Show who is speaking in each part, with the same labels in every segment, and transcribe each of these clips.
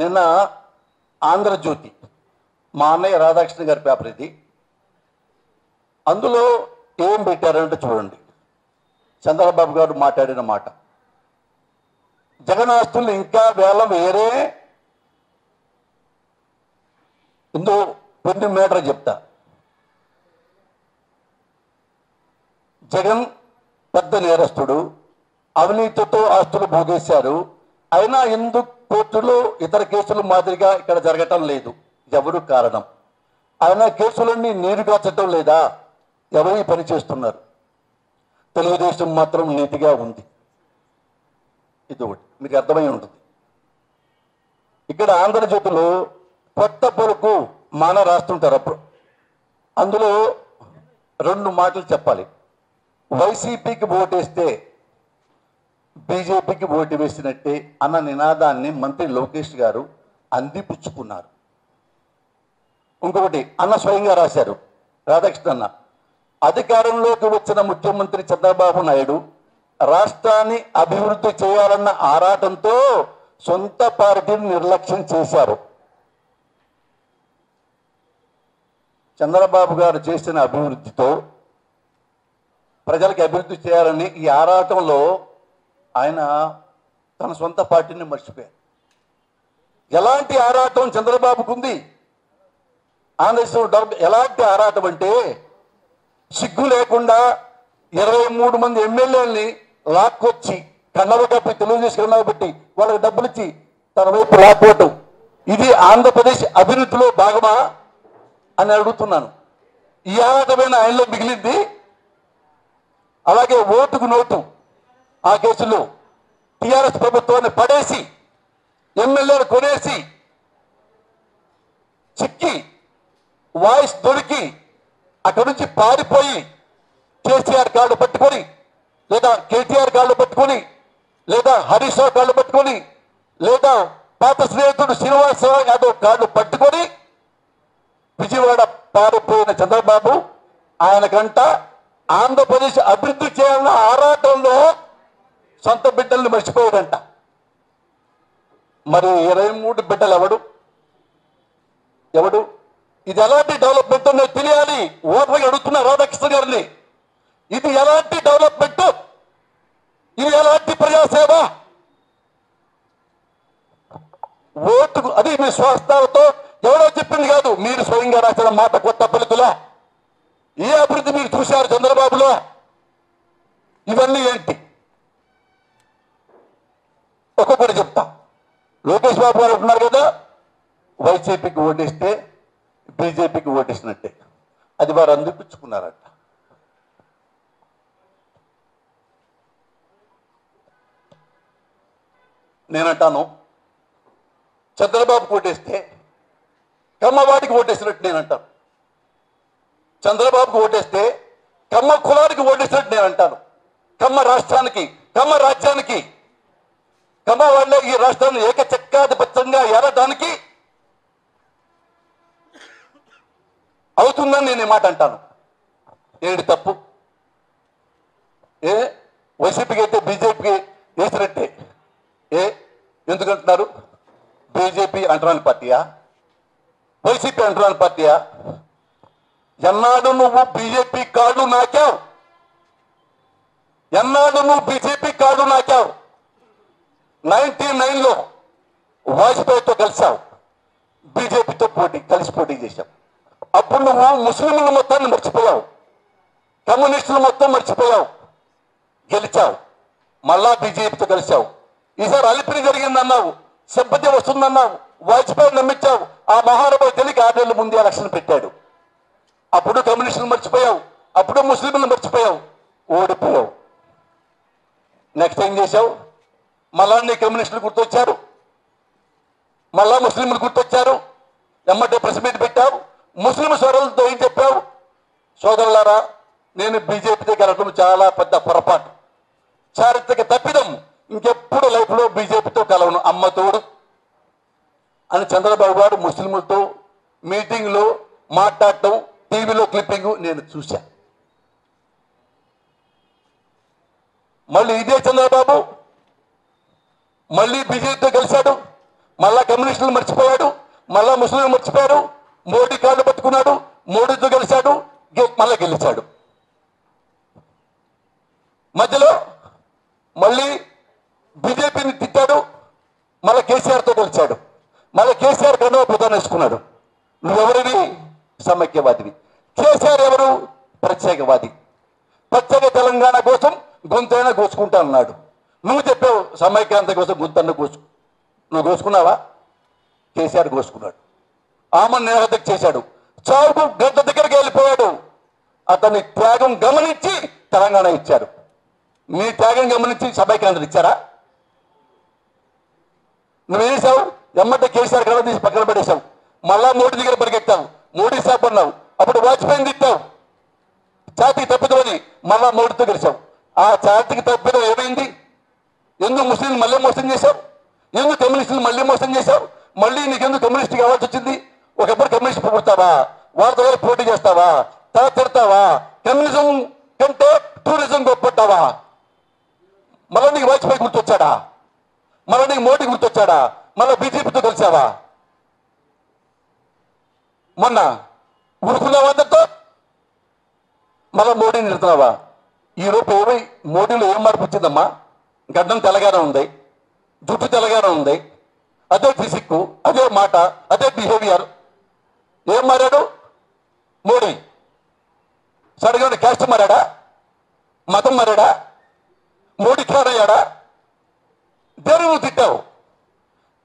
Speaker 1: నిన్న ఆంధ్రజ్యోతి మా అన్నయ్య రాధాకృష్ణ గారి పేపర్ ఇది. అందులో ఏం పెట్టారంటే చూడండి. చంద్రబాబు గారు మాట్లాడిన మాట, జగన్ ఆస్తులు ఇంకా వేలం వేరే ఇందులో కొన్ని మీటర్ చెప్తా. జగన్ పెద్ద నేరస్తుడు, అవినీతితో ఆస్తులు భోగేశారు. అయినా ఎందుకు కోర్టులో ఇతర కేసుల మాదిరిగా ఇక్కడ జరగటం లేదు? ఎవరు కారణం? ఆయన కేసులన్నీ నీరుగార్చడం లేదా? ఎవరు పని చేస్తున్నారు? తెలుగుదేశం మాత్రం నీతిగా ఉంది. ఇది ఒకటి మీకు అర్థమై ఉంటుంది. ఇక్కడ ఆంధ్రజ్యోతిలో కొత్త పొరకు మాన రాస్తుంటారు. అప్పుడు అందులో 2 మాటలు చెప్పాలి. వైసీపీకి ఓటేస్తే బీజేపీకి ఓటు వేసినట్టే అన్న నినాదాన్ని మంత్రి లోకేష్ గారు అందిపుచ్చుకున్నారు. ఇంకొకటి అన్న స్వయంగా రాశారు రాధాకృష్ణ అన్న, అధికారంలోకి వచ్చిన ముఖ్యమంత్రి చంద్రబాబు నాయుడు రాష్ట్రాన్ని అభివృద్ధి చేయాలన్న ఆరాటంతో సొంత పార్టీని నిర్లక్ష్యం చేశారు. చంద్రబాబు గారు చేసిన అభివృద్ధితో ప్రజలకు అభివృద్ధి చేయాలని ఈ ఆరాటంలో ఆయన తన సొంత పార్టీని మర్చిపోయారు. ఎలాంటి ఆరాటం చంద్రబాబుకు ఉంది? ఆంధ్రప్రదేశ్ ఎలాంటి ఆరాటం అంటే, సిగ్గు లేకుండా 23 మంది ఎమ్మెల్యేలని లాక్కొచ్చి కన్నవ కప్పి తెలుగుదేశం కన్నవ పెట్టి వాళ్ళకి డబ్బులు ఇచ్చి తన వైపు లాక్కోవటం. ఇది ఆంధ్రప్రదేశ్ అభివృద్ధిలో భాగమా అని అడుగుతున్నాను. ఈ ఆరాటమైన ఆయనలో మిగిలింది. అలాగే ఓటుకు నోటు ఆ కేసులో టీఆర్ఎస్ ప్రభుత్వాన్ని పడేసి ఎమ్మెల్యేలు కొనేసి చిక్కి వాయిస్ దొరికి అక్కడి నుంచి పారిపోయి కేసీఆర్ కాళ్ళు పట్టుకొని లేదా కేటీఆర్ కాళ్ళు పట్టుకొని లేదా హరీష్ రావు కాళ్ళు పట్టుకొని లేదా పాత స్నేహితుడు శ్రీనివాస యాదవ్ కాళ్ళు పట్టుకొని విజయవాడ పారిపోయిన చంద్రబాబు ఆయనకంట ఆంధ్రప్రదేశ్ అభివృద్ధి చేయాలన్న ఆరాటంలో సొంత బిడ్డల్ని మర్చిపోయాడంట. మరి 23 బిడ్డలు ఎవడు? ఇది ఎలాంటి డెవలప్మెంట్ అనేది తెలియాలి. ఓటర్గా అడుగుతున్న రాధాకృష్ణ గారిని, ఇది ఎలాంటి డెవలప్మెంట్? ఇది ఎలాంటి ప్రజాసేవ? ఓటుకు అది మీ స్వాస్థాలతో ఎవరో చెప్పింది కాదు, మీరు స్వయంగా రాసిన మాట. కొత్త పలుకులా ఏ అభివృద్ధి మీరు చూశారు చంద్రబాబులో? ఇవన్నీ ఏంటి? ఒక్కొక్కటి చెప్తా. లోకేష్ బాబు గారు అంటున్నారు కదా, వైసీపీకి ఓటేస్తే బీజేపీకి ఓటేసినట్టే. అది వారు అందిపుచ్చుకున్నారట. నేనంటాను, చంద్రబాబుకి ఓటేస్తే కమ్మవాడికి ఓటేసినట్టు నేనంటాను. చంద్రబాబుకి ఓటేస్తే కమ్మ కులానికి ఓటేసినట్టు నేనంటాను. కమ్మ రాష్ట్రానికి, కమ్మ రాజ్యానికి, కమ్మ వాళ్ళే ఈ రాష్ట్రాన్ని ఏకచక్రాధిపత్యంగా ఏరడానికి అవుతుందని నేను ఈ మాట అంటాను. ఏంటి తప్పు? వైసీపీకి అయితే బీజేపీకి వేసినట్టే. ఎందుకంటున్నారు? బీజేపీ అంటరాని పార్టీయా? వైసీపీ అంటరాని పార్టీయా? ఎన్నాడు నువ్వు బీజేపీ కార్డు నాకావు? ఎన్నాడు నువ్వు బీజేపీ కార్డు నాకావు? 99లో వాజ్పేయితో కలిసావు, బీజేపీతో కలిసి పోటీ చేశావు. అప్పుడు నువ్వు ముస్లింల మొత్తాన్ని మర్చిపోయావు, కమ్యూనిస్టులు మొత్తం మర్చిపోయావు, గెలిచావు. మళ్ళా బీజేపీతో కలిసావు. ఈసారి అలిపిరి జరిగిందన్నావు, సింపతి వస్తుందన్నావు, వాజ్పేయి నమ్మించావు. ఆ మహానుభావు తెలియక 6 నెలల ముందే ఎలక్షన్ పెట్టాడు. అప్పుడు కమ్యూనిస్టులు మర్చిపోయావు, అప్పుడు ముస్లింలు మర్చిపోయావు, ఓడిపోయావు. నెక్స్ట్ ఏం చేశావు? మళ్ళా నీ కమ్యూనిస్టులు గుర్తొచ్చారు, మళ్ళా ముస్లింలు గుర్తొచ్చారు. ఎమ్మటే ప్రెస్ మీట్ పెట్టావు. ముస్లిం సోదరులతో ఏం చెప్పావు? సోదరులారా, నేను బీజేపీతో కలవడం చాలా పెద్ద పొరపాటు, చారిత్రక తప్పిదం. ఇంకెప్పుడు లైఫ్లో బీజేపీతో కలవను, అమ్మ తోడు అని చంద్రబాబు గారు ముస్లింలతో మీటింగ్లో మాట్లాడటం, టీవీలో క్లిప్పింగ్ నేను చూశా. మళ్ళీ ఇదే చంద్రబాబు మళ్ళీ బీజేపీతో కలిశాడు, మళ్ళా కమ్యూనిస్టులు మళ్ళా ముస్లింలు మర్చిపోయారు. మోడీ కాళ్ళు పట్టుకున్నాడు, మోడీతో గెలిచాడు, మళ్ళా గెలిచాడు. మధ్యలో మళ్ళీ బీజేపీని తిట్టాడు, మళ్ళీ కేసీఆర్తో గెలిచాడు. మళ్ళీ కేసీఆర్ కన్నా ప్రధాని వేసుకున్నాడు. నువ్వెవరివి? సమైక్యవాదివి. కేసీఆర్ ఎవరు? ప్రత్యేకవాది. ప్రత్యేక తెలంగాణ కోసం గొంతైనా కోసుకుంటా అన్నాడు. నువ్వు చెప్పావు సమైక్యాంత కోసం గొంతన్న నువ్వు కోసుకున్నావా? కేసీఆర్ కోసుకున్నాడు. ఆమె నిరాధక చేశాడు. చావుకు గంట దగ్గరికి వెళ్ళిపోయాడు. అతని త్యాగం గమనించి తెలంగాణ ఇచ్చారు. నీ త్యాగం గమనించి సమైక్యాంధ్ర ఇచ్చారా? నువ్వేం చేసావు? ఎమ్మటే కేసీఆర్ కళ తీసి పక్కన పడేశావు. మళ్ళా మోడీ దగ్గర పరిగెత్తావు. మోడీ సాబ్ అన్నావు. అప్పుడు వాజ్పేయిని తిట్టావు. ఛాతీకి తప్పిదమని మళ్ళా మోడీతో గెలిచావు. ఆ ఛాతీకి తప్పిదం ఏమైంది? ఎందుకు ముస్లింలు మళ్ళీ మోసం చేశావు? ఎందుకు కమ్యూనిస్టులు మళ్ళీ మోసం చేశావు? మళ్ళీ నీకెందుకు కమ్యూనిస్ట్ కావాల్సి వచ్చింది? ఒకప్పుడు కమ్యూనిస్ట్ పుడతావా? వాళ్ళతో పోటీ చేస్తావా? తిడతావా? కమ్యూనిజం కంటే టూరిజం గొప్పట్టావా? మళ్ళీ నీకు వాజ్పేయి గుర్తొచ్చాడా? మళ్ళీ నీకు మోడీ గుర్తొచ్చాడా? మళ్ళీ బీజేపీతో కలిసావా? మొన్న ఊరుకున్నావా అందరితో? మళ్ళీ మోడీని నిడుతున్నావా? ఈలోపు ఏమై మోడీలో ఏం మార్పు వచ్చిందమ్మా? గడ్డం తెల్లగానే ఉంది, జుట్టు తెల్లగానే ఉంది, అదే ఫిజిక్కు, అదే మాట, అదే బిహేవియర్. ఏం మారాడు మోడీ? సడన్గా క్యాస్ట్ మారాడా? మతం మారాడా? మోడీ ఖాన్ అయ్యాడా? దేని నువ్వు తిట్టావు?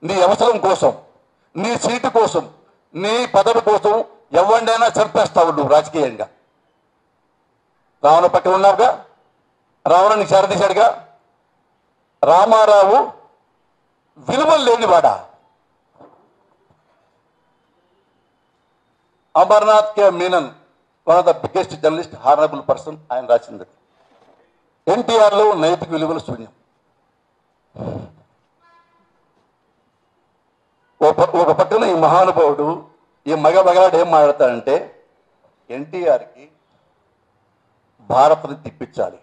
Speaker 1: నీ అవసరం కోసం, నీ సీటు కోసం, నీ పదవి కోసం ఎవరినైనా చంపేస్తావు నువ్వు రాజకీయంగా. రావణ పక్కన ఉన్నావుగా, రావణని చేరదీశాడుగా. రామారావు విలువలు లేనివాడా? Amarnath K Menon, one of the biggest journalist, honourable person, ఆయన రాసింది. ఎన్టీఆర్లో నైతిక విలువలు శూన్యం. ఒక పక్కన ఈ మహానుభావుడు, ఈ మగలాడు ఏం మాట్లాడతాడంటే ఎన్టీఆర్కి భారత్ని తిప్పించాలి.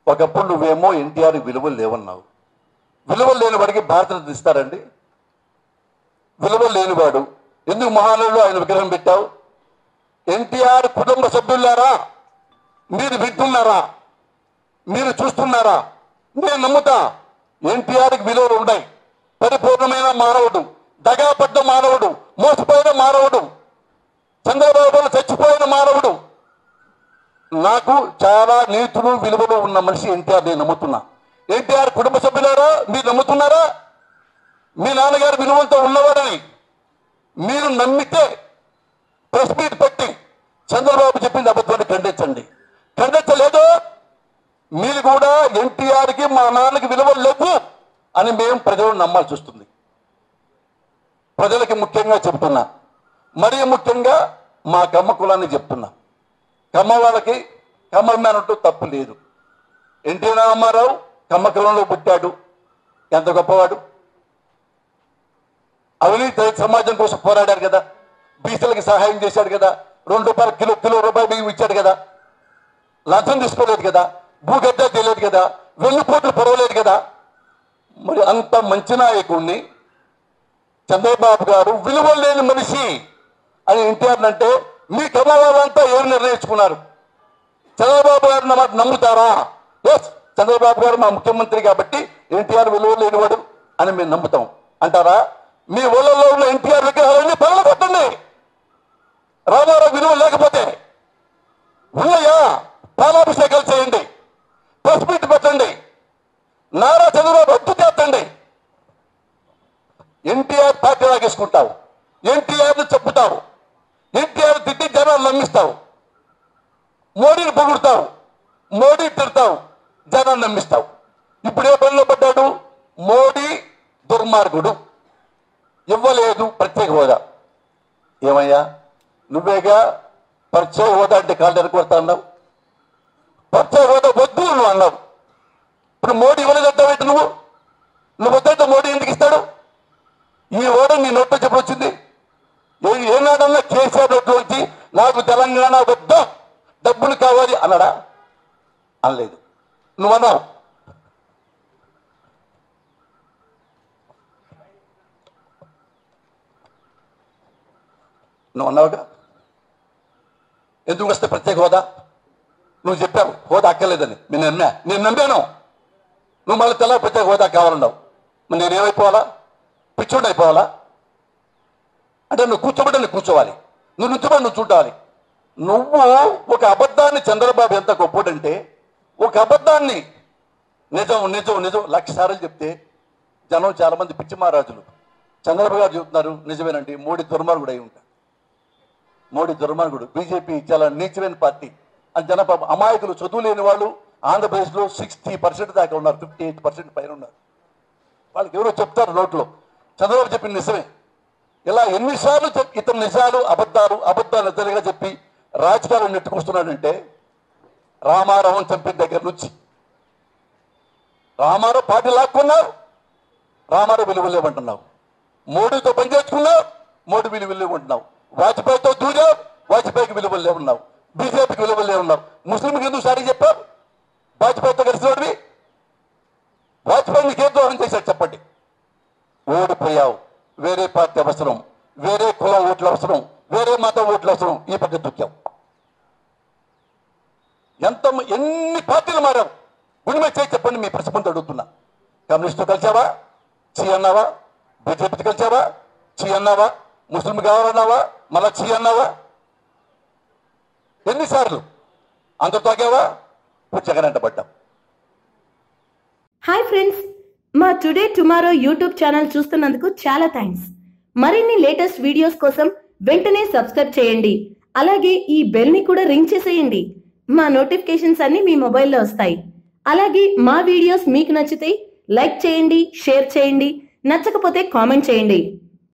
Speaker 1: ఒకప్పుడు నువ్వేమో ఎన్టీఆర్ విలువలు లేవన్నావు. విలువలు లేని వాడికి భారత్ని ఇస్తారండి? విలువలు లేనివాడు ఎందుకు మహానుభావుడు ఆయన విగ్రహం పెట్టావు? ఎన్టీఆర్ కుటుంబ సభ్యులారా, మీరు వింటున్నారా? మీరు చూస్తున్నారా? నేను నమ్ముతా ఎన్టీఆర్కి విలువలు ఉన్నాయి. పరిపూర్ణమైన మానవుడు, దగాపడ్డ మానవుడు, మోసపోయిన మానవుడు, చంద్రబాబు చచ్చిపోయిన మానవుడు. నాకు చాలా నీతులు విలువలు ఉన్న మనిషి ఎన్టీఆర్. నేను నమ్ముతున్నా. ఎన్టీఆర్ కుటుంబ సభ్యులారా, మీరు నమ్ముతున్నారా? మీ నాన్నగారు విలువలతో ఉన్నవాడని మీరు నమ్మితే ప్రెస్ మీట్ పెట్టి చంద్రబాబు చెప్పింది అబద్ధాన్ని ఖండించండి. ఖండించలేదు మీరు కూడా ఎన్టీఆర్కి మా నాన్నకి విలువలు లేవు అని మేము ప్రజలు నమ్మాల్సి వస్తుంది. ప్రజలకి ముఖ్యంగా చెప్తున్నా, మరీ ముఖ్యంగా మా కమ్మ కులాన్ని చెప్తున్నా. కమ్మ వాళ్ళకి కమ్మ మ్యాన్ అంటూ తప్పు లేదు. ఎన్టీ రామారావు కమ్మ కులంలో పుట్టాడు, ఎంత గొప్పవాడు. అవినీతి సమాజం కోసం పోరాడారు కదా, బీసీలకి సహాయం చేశాడు కదా, ₹2 కిలో రూపాయి బియ్యం ఇచ్చాడు కదా, లంచం తీసుకోలేదు కదా, భూగడ్డ తెలియదు కదా, వెన్నుపోట్లు పొరవలేదు కదా. మరి అంత మంచి నాయకుడిని చంద్రబాబు గారు విలువలు లేని మనిషి అని ఎన్టీఆర్ అంటే మీ కమలంతా ఏమి నిర్ణయించుకున్నారు? చంద్రబాబు గారు మాట నమ్ముతారా? ఎస్, చంద్రబాబు గారు మా ముఖ్యమంత్రి కాబట్టి ఎన్టీఆర్ విలువలు లేనివాడు అని మేము నమ్ముతాం అంటారా? మీ ఊళ్ళలో ఉన్న ఎన్టీఆర్ విగ్రహాలన్నీ పనులు కొట్టండి. రామారావు విలువ లేకపోతే ఉన్నాయా? పాలాభిషేకాలు చేయండి, ప్రెస్ మీట్ పెట్టండి, నారా చంద్రబాబు అడ్డు చేస్తండి. ఎన్టీఆర్ పార్టీ లాగేసుకుంటావు, ఎన్టీఆర్ని చెప్పుతావు, ఎన్టీఆర్ తిట్టి జనాలు నమ్మిస్తావు, మోడీని పొగుడుతావు, మోడీ తిడతావు, జనాలు నమ్మిస్తావు. ఇప్పుడు ఏ పనిలో పడ్డాడు? మోడీ దుర్మార్గుడు, ఇవ్వలేదు ప్రత్యేక హోదా. ఏమయ్యా, నువ్వేగా ప్రత్యేక హోదా అంటే కాళ్ళు ఎరకొడతా అన్నావు. ప్రత్యేక హోదా వద్దు నువ్వు అన్నావు. ఇప్పుడు మోడీ ఇవ్వలేదంటావేంటి? నువ్వు వద్దంటే మోడీ ఎందుకు ఇస్తాడు? ఈ హోదా నీ నోట్లో చెప్పొచ్చింది. ఏనాడన్నా కేసీఆర్ నోట్లో వచ్చి నాకు తెలంగాణ వద్దా, డబ్బులు కావాలి అన్నాడా? అనలేదు. నువ్వన్నావు. నువ్వు అన్నావుగా, ఎందుకు వస్తే ప్రత్యేక హోదా? నువ్వు చెప్పావు హోదా అక్కర్లేదని. నేను నమ్మాను. నువ్వు మళ్ళీ తెల్ల ప్రత్యేక హోదా కావాలన్నావు. మరి నేనేమైపోవాలా? పిచ్చోడు అయిపోవాలా? అంటే నువ్వు కూర్చోబడి నువ్వు కూర్చోవాలి, నువ్వు నుంచోబడి నువ్వు చూడాలి. నువ్వు ఒక అబద్ధాన్ని, చంద్రబాబు ఎంత గొప్పోడంటే ఒక అబద్ధాన్ని నిజం నిజం నిజం 1,00,000 సార్లు చెప్తే జనం చాలా మంది పిచ్చి మహారాజులు. చంద్రబాబు గారు చెబుతున్నారు నిజమేనండి, మోడీ దుర్మార్గుడు అయి ఉంటాడు. మోడీ దుర్మార్గుడు, బీజేపీ చాలా నీచమైన పార్టీ అని జనపాప అమాయకులు, చదువు లేని వాళ్ళు ఆంధ్రప్రదేశ్లో 60% దాకా ఉన్నారు, 58% పైన ఉన్నారు. వాళ్ళకి ఎవరో చెప్తారు నోట్లో. చంద్రబాబు చెప్పిన నిజమే. ఇలా ఎన్నిసార్లు ఇతను నిజాలు అబద్ధాలు నిజాలుగా చెప్పి రాజకీయాలు నెట్టుకొస్తున్నాడంటే, రామారావు చంపిన దగ్గర నుంచి రామారావు పార్టీ లాక్కున్నారు, రామారావు విలువలేమంటున్నావు. మోడీతో పనిచేసుకున్నావు, మోడీ విలువలేమంటున్నావు. వాజ్పేయితో దూరావు, వాజ్పేయికి విలువలే ఉన్నావు. బీజేపీకి విలువలే ఉన్నావు. ముస్లింకి ఎందుకు సారీ చెప్పావు? వాజ్పేయితో కలిసినోడివి. వాజ్పేయి నీకేం దూరం చేశాడు చెప్పండి? ఓడిపోయావు. వేరే పార్టీ అవసరం, వేరే కులం ఓట్లు అవసరం, వేరే మతం ఓట్లు అవసరం, ఈ పక్కన దుక్కావు. ఎన్ని పార్టీలు మారావు? గుడిమే చేయి చెప్పండి. మీ ప్రశ్న అడుగుతున్నా. కమ్యూనిస్టుతో కలిసావా? చీ అన్నావా? బీజేపీతో కలిసావా? చీ అన్నావా? ముస్లిం కావాలన్నావా? మళ్ళా చీ అన్నావా? ఎన్నిసార్లు అందరితో ఆగావా? జగన్ పడ్డావు.
Speaker 2: హాయ్ ఫ్రెండ్స్, మా టుడే టుమారో యూట్యూబ్ ఛానల్ చూస్తున్నందుకు చాలా థ్యాంక్స్. మరిన్ని లేటెస్ట్ వీడియోస్ కోసం వెంటనే సబ్స్క్రైబ్ చేయండి. అలాగే ఈ బెల్ ని కూడా రింగ్ చేసేయండి. మా నోటిఫికేషన్స్ అన్ని మీ మొబైల్లో వస్తాయి. అలాగే మా వీడియోస్ మీకు నచ్చితే లైక్ చేయండి, షేర్ చేయండి, నచ్చకపోతే కామెంట్ చేయండి.